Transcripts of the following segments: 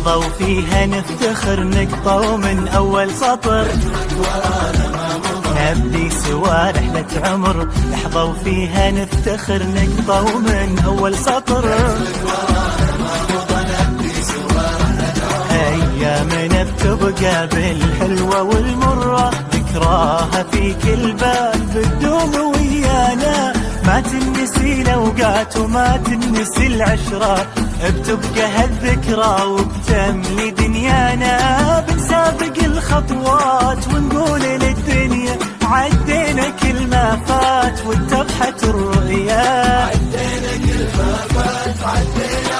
لحظة وفيها نفتخر نقطة ومن أول سطر، نبدي سوا رحلة عمر. لحظة وفيها نفتخر نقطة ومن أول سطر، أيامنا بتبقى بالحلوة والمرة، ذكراها في كل بال بتدوم ويانا. ما تنسي الأوقات وما تنسي العشرة، بتبقى هالذكرى وبتملي دنيانا. بنسابق الخطوات ونقول للدنيا عدينا كل ما فات واتضحت الرؤيا. عدينا كل ما فات، عدينا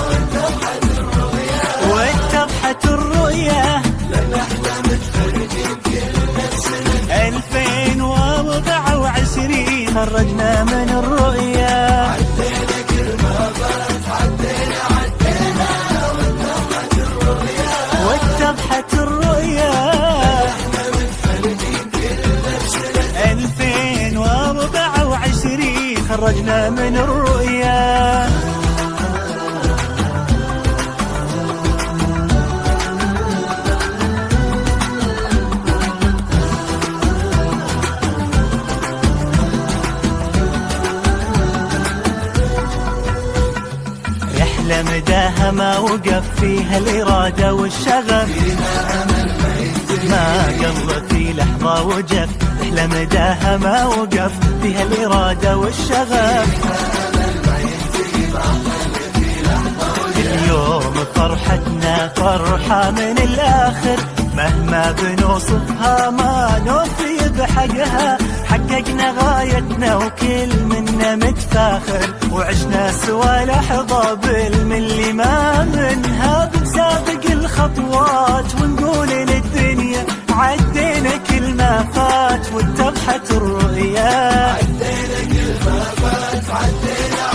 واتضحت الرؤيا، واتضحت الرؤيا. لأن احنا متفرجين كلنا بسنة 2024 خرجنا من الرؤيا. عدينا كل ما فات، عدينا واتضحت الرؤيا، واتضحت الرؤيا. احنا متفرجين كلنا بسنة 2024 خرجنا من الرؤيا. رحلة مداها ما وقف فيها الإرادة والشغف، ما قل في لحظة وجف. رحلة مداها ما وقف فيها الإرادة والشغف، اليوم فرحتنا فرحة من الآخر، مهما بنوصفها ما نوفي بحقها. حققنا غايتنا وكل منا متفاخر، وعشنا سوا لحظة بالملي ما منها. بنسابق الخطوات ونقول للدنيا عدينا كل ما فات واتضحت الرؤيا. عدينا كل ما فات، عدينا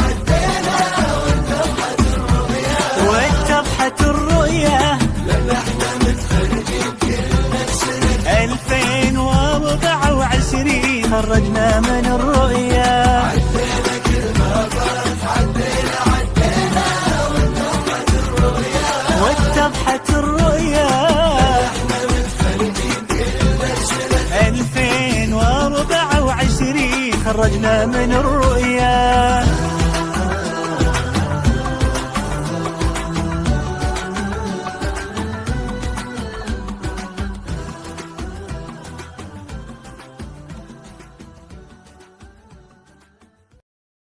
واتضحت الرؤيا، واتضحت الرؤيا. لأن احنا متخرجين كلنا بسنة 2024 خرجنا من الرؤيا. عدينا كل ما فات، عدينا واتضحت الرؤيا، واتضحت الرؤيا. احنا متفرجين كلنا بسنة 2024 خرجنا من الرؤيا.